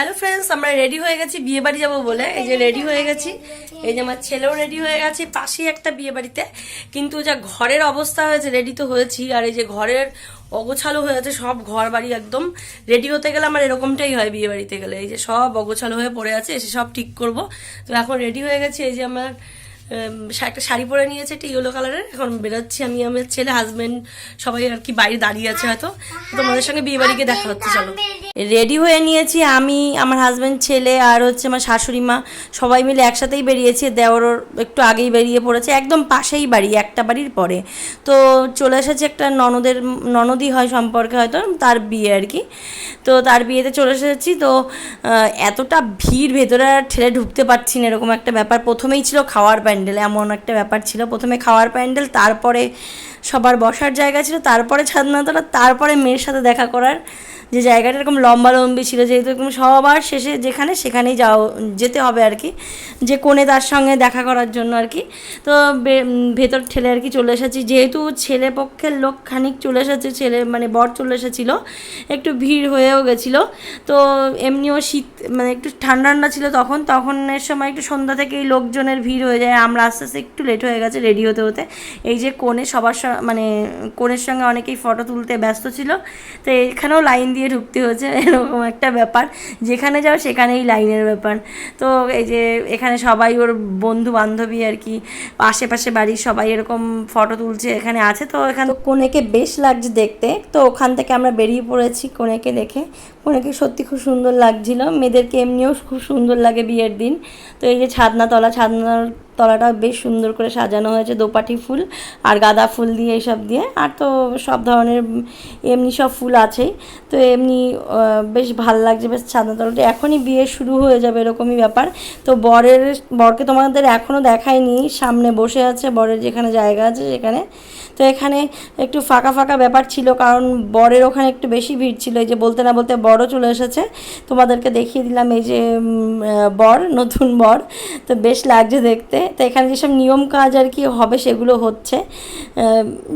Hello friends, আমরা ready হয়ে গেছি বিয়ে বাড়ি যাবো বলে। এই যে রেডি হয়ে গেছি, এই যে আমার ছেলেও রেডি হয়ে গেছে পাশেই একটা বিয়ে বাড়িতে। কিন্তু যা ঘরের অবস্থা হয়েছে, রেডি তো হয়েছি, আর এই যে ঘরের অগোছালো হয়েছে সব, ঘর বাড়ি একদম। রেডি হতে গেলে আমার এরকমটাই হয় বিয়ে বাড়িতে গেলে, এই যে সব অগোছালো হয়ে পড়ে আছে, এসে সব ঠিক করব। তো এখন রেডি হয়ে গেছি, এই যে আমার একটা শাড়ি পরে নিয়েছে, একটা ইয়েলো কালারের। এখন বেরোচ্ছি আমি, আমার ছেলে, হাজবেন্ড সবাই আর কি বাইরে দাঁড়িয়ে আছে, হয়তো তোমাদের সঙ্গে বিয়ে বাড়ি গিয়ে দেখা হচ্ছে। চলো, রেডি হয়ে নিয়েছি আমি, আমার হাজবেন্ড, ছেলে আর হচ্ছে আমার শাশুড়ি মা, সবাই মিলে একসাথেই বেরিয়েছি। দেওর একটু আগেই বেরিয়ে পড়েছে, একদম পাশেই বাড়ি, একটা বাড়ির পরে। তো চলে এসেছে একটা ননদই হয় সম্পর্কে হয়তো, তার বিয়ে আর কি। তো তার বিয়েতে চলে এসেছি। তো এতটা ভিড়, ভেতরে ঠেলে ঢুকতে পারছি না, এরকম একটা ব্যাপার। প্রথমেই ছিল খাওয়ার প্যান্ডেল, এমন একটা ব্যাপার ছিল। প্রথমে খাওয়ার প্যান্ডেল, তারপরে সবার বসার জায়গা ছিল, তারপরে ছাদনাতলা, তারপরে মেয়ের সাথে দেখা করার যে জায়গাটা এরকম লম্বালম্বি ছিল, যেহেতু এরকম সবার শেষে সেখানেই যেতে হবে আর কি, যে কোণে তার সঙ্গে দেখা করার জন্য আর কি। তো ভেতর ঠেলে আর কি চলে এসেছি, যেহেতু ছেলে পক্ষের লোক খানিক চলে এসেছে, ছেলে মানে বর চলে এসেছিলো, একটু ভিড় হয়েও গেছিলো। তো এমনিও শীত, মানে একটু ঠান্ডা ঠান্ডা ছিল তখনের সময় একটু সন্ধ্যা থেকেই লোকজনের ভিড় হয়ে যায়। আমরা আস্তে আস্তে একটু লেট হয়ে গেছে রেডি হতে হতে। এই যে কোণে মানে কোণের সঙ্গে অনেকেই ফটো তুলতে ব্যস্ত ছিল, তো এখানেও লাইন দিয়ে ঢুকতে হয়েছে, এরকম একটা ব্যাপার। যেখানে যাও সেখানেই লাইনের ব্যাপার। তো এই যে এখানে সবাই ওর বন্ধু বান্ধবী আর কি, আশেপাশে বাড়ির সবাই এরকম ফটো তুলছে, এখানে আছে। তো এখানে কনেকে বেশ লাগছে দেখতে। তো ওখান থেকে আমরা বেরিয়ে পড়েছি কনেকে দেখে। কনেকে সত্যি খুব সুন্দর লাগছিল, মেয়েদেরকে এমনিও খুব সুন্দর লাগে বিয়ের দিন। তো এই যে ছাদনার তলাটা বেশ সুন্দর করে সাজানো হয়েছে, দোপাটি ফুল আর গাঁদা ফুল দিয়ে, এইসব দিয়ে। আর তো সব ধরনের এমনি সব ফুল আছেই। তো এমনি বেশ ভাল লাগছে, বেশ ছাদনাতলাটা। এখনই বিয়ে শুরু হয়ে যাবে এরকমই ব্যাপার। তো বরকে তোমাদের এখনও দেখায়নি, সামনে বসে আছে, বরের যেখানে জায়গা আছে সেখানে। তো এখানে একটু ফাঁকা ফাঁকা ব্যাপার ছিল, কারণ বরের ওখানে একটু বেশি ভিড় ছিল। এই যে বলতে না বলতে বরও চলে এসেছে, তোমাদেরকে দেখিয়ে দিলাম। এই যে নতুন বর, তো বেশ লাগছে দেখতে। তো এখানে যেসব নিয়ম কাজ আর কি হবে সেগুলো হচ্ছে,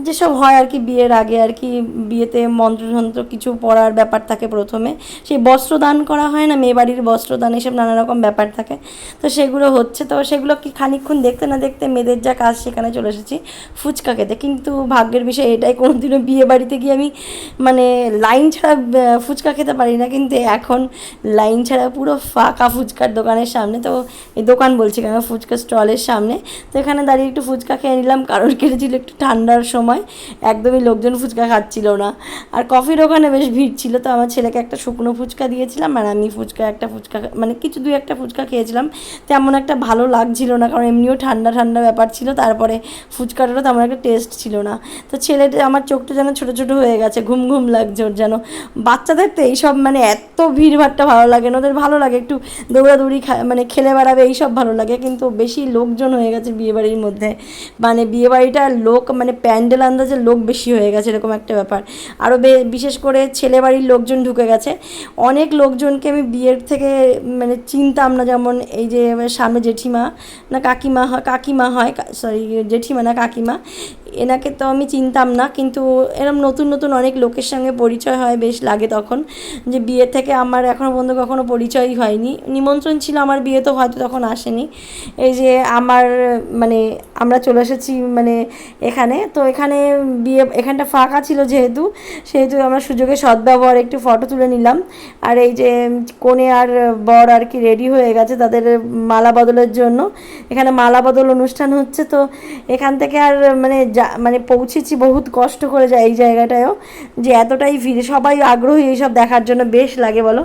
যেসব হয় আর কি বিয়ের আগে আর কি। বিয়েতে মন্ত্রতন্ত্র কিছু পড়ার ব্যাপার থাকে, প্রথমে সেই বস্ত্রদান করা হয় না, মেয়েবাড়ির বস্ত্রদান, এসব নানা রকম ব্যাপার থাকে। তো সেগুলো হচ্ছে। তো সেগুলো কি খানিকক্ষণ দেখতে না দেখতে মেয়েদের যা কাজ, সেখানে চলে এসেছি ফুচকা খেতে। কিন্তু ভাগ্যের বিষয় এটাই, কোনোদিনও বিয়ে বাড়িতে গিয়ে আমি মানে লাইন ছাড়া ফুচকা খেতে পারি না, কিন্তু এখন লাইন ছাড়া পুরো ফাঁকা ফুচকার দোকানের সামনে। তো এই দোকান বলছি কেন, ফুচকা স্টলের সামনে। তো এখানে দাঁড়িয়ে একটু ফুচকা খেয়ে নিলাম, কারণ কেটেছিল একটু ঠান্ডার সময়, একদমই লোকজন ফুচকা খাচ্ছিল না। আর কফির ওখানে বেশ ভিড় ছিল। তো আমার ছেলেকে একটা শুকনো ফুচকা দিয়েছিলাম, আর আমি একটা ফুচকা মানে দুই একটা ফুচকা খেয়েছিলাম। তেমন একটা ভালো লাগছিল না, কারণ এমনিও ঠান্ডা ঠান্ডা ব্যাপার ছিল, তারপরে ফুচকাটারও তেমন একটা টেস্ট ছিল না। তো ছেলেটা, আমার চোখটা যেন ছোটো ছোটো হয়ে গেছে, ঘুম ঘুম লাগছে ওর যেন। বাচ্চাদের তো এইসব মানে এত ভিড়ভাড়টা ভালো লাগে না, ওদের ভালো লাগে একটু দৌড়াদৌড়ি, মানে খেলে বেড়াবে, এইসব ভালো লাগে। কিন্তু বেশি লোকজন হয়ে গেছে বিয়েবাড়ির মধ্যে, মানে বিয়েবাড়িটার লোক, মানে প্যান্ডেল আন্দাজের লোক বেশি হয়ে গেছে, এরকম একটা ব্যাপার। আরও বিশেষ করে ছেলে বাড়ির লোকজন ঢুকে গেছে। অনেক লোকজনকে আমি বিয়ের থেকে মানে চিনতাম না, যেমন এই যে সামনে জেঠিমা না কাকিমা হয়, সরি জেঠিমা না কাকিমা, এনাকে তো আমি চিনতাম না। কিন্তু এরকম নতুন নতুন অনেক লোকের সঙ্গে পরিচয় হয়, বেশ লাগে তখন। যে বিয়ে থেকে আমার এখনও পর্যন্ত কখনো পরিচয়ই হয়নি, নিমন্ত্রণ ছিল আমার বিয়ে, তো হয়তো তখন আসেনি। এই যে মানে আমরা চলে এসেছি মানে এখানে। তো এখানে এখানটা ফাঁকা ছিল সেহেতু আমরা সুযোগে সদ্ব্যবহার একটু ফটো তুলে নিলাম। আর এই যে কনে আর বর আর কি রেডি হয়ে গেছে তাদের মালা বদলের জন্য, এখানে মালা বদল অনুষ্ঠান হচ্ছে। তো এখান থেকে আর মানে পৌঁছেছি বহুত কষ্ট করে যায় এই জায়গাটায়ও, যে এতটাই ভিড়, সবাই আগ্রহী এইসব দেখার জন্য। বেশ লাগে বলো,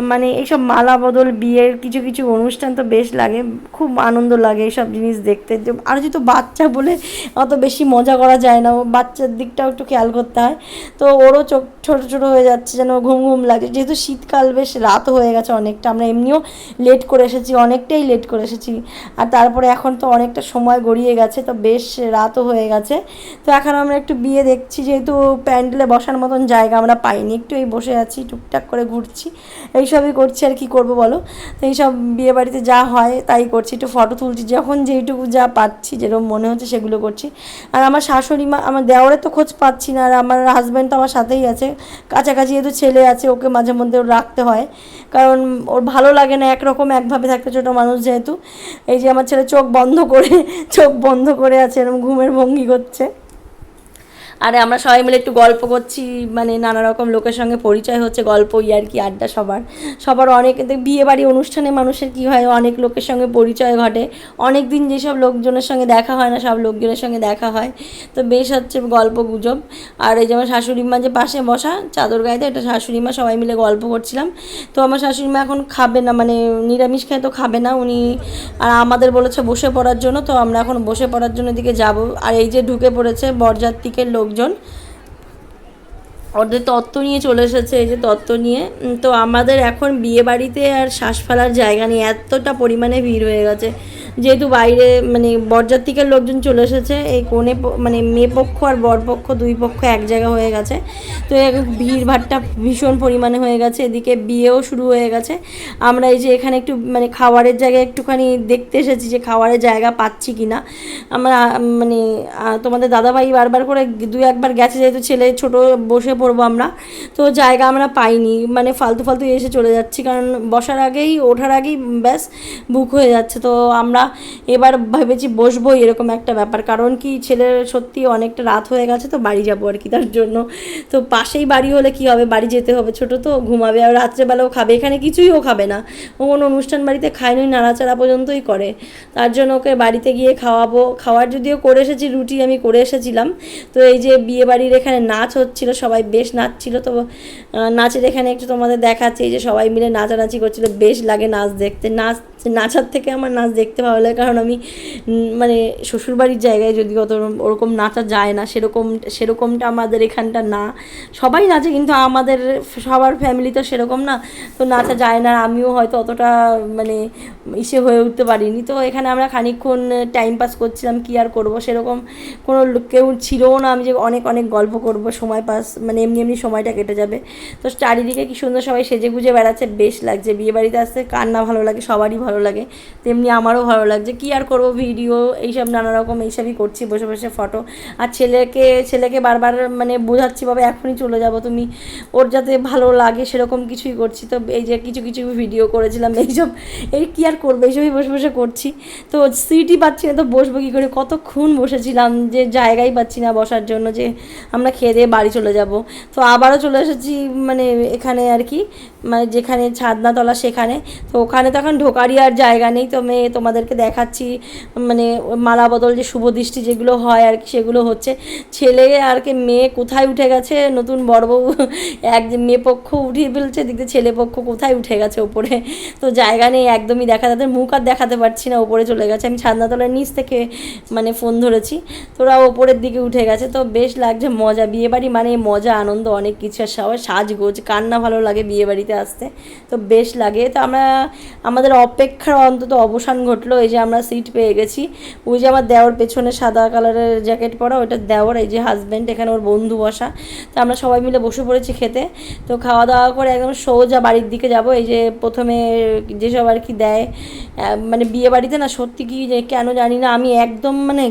মানে এইসব মালা বদল, বিয়ের কিছু কিছু অনুষ্ঠান তো বেশ লাগে, খুব আনন্দ লাগে এইসব জিনিস দেখতে। আর যেহেতু বাচ্চা বলে অত বেশি মজা করা যায় না, বাচ্চার দিকটাও একটু খেয়াল করতে হয়। তো ওরও চোখ ছোটো ছোটো হয়ে যাচ্ছে, যেন ঘুম ঘুম লাগে, যেহেতু শীতকাল, বেশ রাতও হয়ে গেছে অনেকটা। আমরা এমনিও লেট করে এসেছি, অনেকটাই লেট করে এসেছি। আর তারপরে এখন তো অনেকটা সময় গড়িয়ে গেছে, তো বেশ রাতও হয়ে গেছে। তো এখন আমরা একটু বিয়ে দেখছি, যেহেতু প্যান্ডেলে বসার মতন জায়গা আমরা পাইনি, একটু এই বসে আছি, টুকটাক করে ঘুরছি, এইসবই করছি আর কি করব বলো। তো এইসব বিয়ে বাড়িতে যা হয় তাই করছি, একটু ফটো তুলছি, যখন যেইটুকু যা পাচ্ছি যেরকম মনে হচ্ছে সেগুলো করছি। আর আমার শাশুড়ি মা, আমার দেওরের তো খোঁজ পাচ্ছি না, আর আমার হাজব্যান্ড তো আমার সাথেই আছে কাছাকাছি, যেহেতু ছেলে আছে ওকে মাঝে মধ্যে ওর রাখতে হয়, কারণ ওর ভালো লাগে না একরকম একভাবে থাকতে, ছোটো মানুষ যেহেতু। এই যে আমার ছেলে চোখ বন্ধ করে আছে, এরকম ঘুমের ভঙ্গি করছে। আরে আমরা সবাই মিলে একটু গল্প করছি, মানে নানা রকম লোকের সঙ্গে পরিচয় হচ্ছে, গল্প ইয়ার্কি আড্ডা সবার অনেক বিয়ে বাড়ি অনুষ্ঠানে মানুষের কী হয়, অনেক লোকের সঙ্গে পরিচয় ঘটে, অনেক দিন যেসব লোকজনের সঙ্গে দেখা হয় না সব লোকজনের সঙ্গে দেখা হয়, তো বেশ হচ্ছে গল্প গুজব। আর এই যে আমার শাশুড়ি মা যে পাশে বসা চাদর গাইতে, এটা শাশুড়ি মা, সবাই মিলে গল্প করছিলাম। তো আমার শাশুড়ি মা এখন খাবে না, মানে নিরামিষ খেয়ে তো খাবে না উনি, আর আমাদের বলেছে বসে পড়ার জন্য, তো আমরা এখন বসে পড়ার জন্য দিকে যাব। আর এই যে ঢুকে পড়েছে বরযাত্রীকের লোকজন, ওদের তত্ত্ব নিয়ে চলে এসেছে, এই যে তত্ত্ব নিয়ে। তো আমাদের এখন বিয়ে বাড়িতে আর শ্বাস ফেলার জায়গা নেই, এতটা পরিমাণে ভিড় হয়ে গেছে, যেহেতু বাইরে মানে বরযাত্রীকের লোকজন চলে এসেছে, এই কোণে মানে মেয়ে পক্ষ আর বর পক্ষ দুই পক্ষ এক জায়গা হয়ে গেছে, তো ভিড় ভাড়টা ভীষণ পরিমাণে হয়ে গেছে, এদিকে বিয়েও শুরু হয়ে গেছে। আমরা এই যে এখানে একটু মানে খাবারের জায়গায় একটুখানি দেখতে এসেছি যে খাবারের জায়গা পাচ্ছি কি না। আমরা মানে তোমাদের দাদাভাই বারবার করে দু একবার গেছে, যেহেতু ছেলে ছোটো, বসে পড়বো আমরা, তো জায়গা আমরা পাইনি, মানে ফালতু এসে চলে যাচ্ছি, কারণ বসার আগেই ওঠার আগেই ব্যাস বুক হয়ে যাচ্ছে। তো আমরা এবার ভেবেছি বসবো, এরকম একটা ব্যাপার, কারণ কি ছেলের সত্যি অনেকটা রাত হয়ে গেছে, তো বাড়ি যাবো আর কি, তার জন্য। তো পাশেই বাড়ি হলে কি হবে, বাড়ি যেতে হবে, ছোটো তো ঘুমাবে, আর রাত্রেবেলাও খাবে, এখানে কিছুই ও খাবে না, ও কোনো অনুষ্ঠান বাড়িতে খায় নই, নাড়াচাড়া পর্যন্তই করে, তার জন্য ওকে বাড়িতে গিয়ে খাওয়াবো। খাওয়ার যদিও করে এসেছি, রুটি আমি করে এসেছিলাম। তো এই যে বিয়ে বাড়ির এখানে নাচ হচ্ছিল, সবাই বেশ নাচছিল, তো নাচের এখানে একটু তোমাদের দেখাচ্ছে, এই যে সবাই মিলে নাচানাচি করছিল, বেশ লাগে নাচ দেখতে, নাচার থেকে আমার নাচ দেখতে ভালো লাগে, কারণ আমি মানে শ্বশুরবাড়ির জায়গায় যদি অত ওরকম নাচা যায় না, সেরকমটা আমাদের এখানটা না, সবাই নাচে কিন্তু আমাদের সবার ফ্যামিলি তো সেরকম না, তো নাচা যায় না, আমিও হয়তো অতটা মানে হয়ে উঠতে পারিনি। তো এখানে আমরা খানিকক্ষণ টাইম পাস করছিলাম, কী আর করবো, সেরকম কোনো কেউ ছিলও না আমি যে অনেক গল্প করব, সময় পাস মানে এমনি সময়টা কেটে যাবে। তো চারিদিকে কি সুন্দর সবাই সেজে গুজে বেড়াচ্ছে, বেশ লাগছে, বিয়েবাড়িতে আসতে কার না ভালো লাগে, সবারই ভালো লাগে, তেমনি আমারও ভালো লাগছে। কী আর করবো, ভিডিও এইসব নানা রকম এইসবই করছি, বসে বসে ফটো। আর ছেলেকে বারবার মানে বোঝাচ্ছি, বাবা এখনই চলে যাব, তুমি ওর যাতে ভালো লাগে সেরকম কিছুই করছি। তো এই যে কিছু ভিডিও করেছিলাম, এই কী আর করবো, এইসবই বসে বসে করছি। তো সিটই পাচ্ছি না, তো বসবো কী করে, কতক্ষণ বসেছিলাম, যে জায়গাই পাচ্ছি না বসার জন্য, যে আমরা খেয়ে দিয়ে বাড়ি চলে যাব। তো আবারও চলে এসেছি মানে এখানে আর কি, মানে যেখানে ছাদনাতলা সেখানে। তো ওখানে তো এখন ঢোকারই আর জায়গা নেই, তো আমি তোমাদেরকে দেখাচ্ছি মানে মালা বদল যে শুভ দৃষ্টি যেগুলো হয় আর কি, সেগুলো হচ্ছে। ছেলে আর কি মেয়ে কোথায় উঠে গেছে, নতুন বড় বউ মেয়ে পক্ষ উঠিয়ে ফেলছে, দিকে ছেলে পক্ষ কোথায় উঠে গেছে ওপরে, তো জায়গা নেই একদমই, তাদের মুখ আর দেখাতে পারছি না, ওপরে চলে গেছে। আমি ছাদনাতলার নিচ থেকে মানে ফোন ধরেছি, তোরা ওপরের দিকে উঠে গেছে। তো বেশ লাগছে, মজা, বিয়েবাড়ি মানে মজা আনন্দ অনেক কিছু, আর সবাই সাজগোজ, কার না ভালো লাগে বিয়েবাড়িতে আসতে, তো বেশ লাগে। তো আমাদের অপেক্ষার অন্তত অবসান ঘটলো, এই যে আমরা সিট পেয়ে গেছি। ওই যে আমার দেওর পেছনে সাদা কালারের জ্যাকেট পরা, ওইটা দেওর, এই যে হাজব্যান্ড, এখানে ওর বন্ধু বসা। তো আমরা সবাই মিলে বসে পড়েছি খেতে। তো খাওয়া দাওয়া করে একদম সোজা বাড়ির দিকে যাব। এই যে প্রথমে যেসব আর কি দেয়, মানে বিয়েবাড়িতে না সত্যি কি যে কেন জানি না, আমি একদম মানে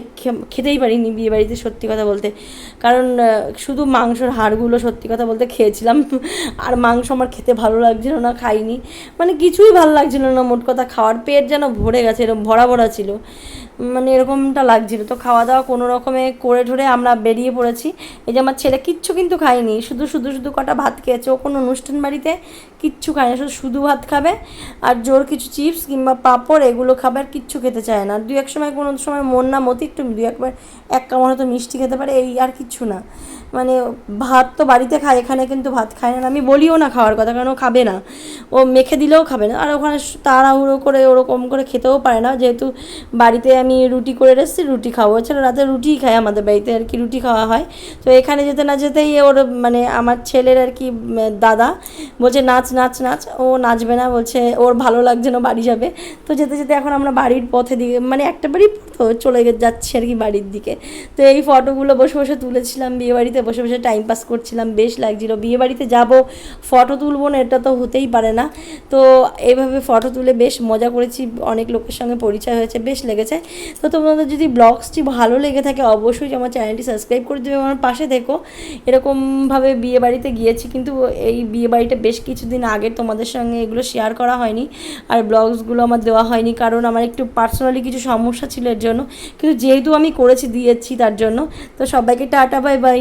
খেতেই পারিনি বিয়েবাড়িতে, সত্যি কথা বলতে, কারণ শুধু মাংসর হাড়গুলো সত্যি কথা বলতে খেয়েছিলাম, আর মাংস আমার খেতে ভালো লাগছিল না, খাইনি, মানে কিছুই ভালো লাগছিল না, মোট কথা খাওয়ার পেট যেন ভরে গেছে, এরকম ভরা ছিল, মানে এরকমটা লাগছিল। তো খাওয়া দাওয়া কোনো রকমে করে ঠরে আমরা বেরিয়ে পড়েছি। এই যে আমার ছেলে কিচ্ছু কিন্তু খায়নি, শুধু কটা ভাত খেয়েছে, ও কোনো অনুষ্ঠান বাড়িতে কিচ্ছু খায় না, শুধু ভাত খাবে, আর জোর কিছু চিপস কিংবা পাঁপড় এগুলো খাবে, আর কিচ্ছু খেতে চায় না। দু এক সময় কোনো সময় মন না মতি একটু দু একবার এক কামড় হয়তো মিষ্টি খেতে পারে, এই আর কিচ্ছু না। মানে ভাত তো বাড়িতে খায়, এখানে কিন্তু ভাত খায় না, আমি বলিও না খাওয়ার কথা, কারণ ও খাবে না, ও মেখে দিলেও খাবে না, আর ওখানে তাড়াহুড়ো করে ওরকম করে খেতেও পারে না, যেহেতু বাড়িতে আমি রুটি করে এসেছি, রুটি খাবো, এছাড়া রাতে রুটিই খায় আমাদের বাড়িতে আর কি, রুটি খাওয়া হয়। তো এখানে যেতে না যেতেই ওর মানে আমার ছেলের আর কি দাদা বলছে নাচ, ও নাচবে না, বলছে ওর ভালো লাগছে না, বাড়ি যাবে। তো যেতে এখন আমরা বাড়ির পথে দিকে, মানে একটা বাড়ি তো তো চলে যাচ্ছি আর কি বাড়ির দিকে। তো এই ফটোগুলো বসে বসে তুলেছিলাম, বিয়েবাড়িতে বসে বসে টাইম পাস করছিলাম, বেশ লাগছিলো। বিয়েবাড়িতে যাব ফটো তুলবো না এটা তো হতেই পারে না। তো এইভাবে ফটো তুলে বেশ মজা করেছি, অনেক লোকের সঙ্গে পরিচয় হয়েছে, বেশ লেগেছে। তো তোমাদের যদি ব্লগসটি ভালো লেগে থাকে অবশ্যই আমার চ্যানেলটি সাবস্ক্রাইব করে দেবে, আমার পাশে দেখো। এরকমভাবে বিয়েবাড়িতে গিয়েছি, কিন্তু এই বিয়েবাড়িটা বেশ কিছুদিন আগে, তোমাদের সঙ্গে এগুলো শেয়ার করা হয়নি আর ব্লগসগুলো আমার দেওয়া হয়নি, কারণ আমার একটু পার্সোনালি কিছু সমস্যা ছিল এর জন্য। কিন্তু যেহেতু আমি করেছি দিয়েছি তার জন্য। তো সবাইকে টাটা, বাই বাই।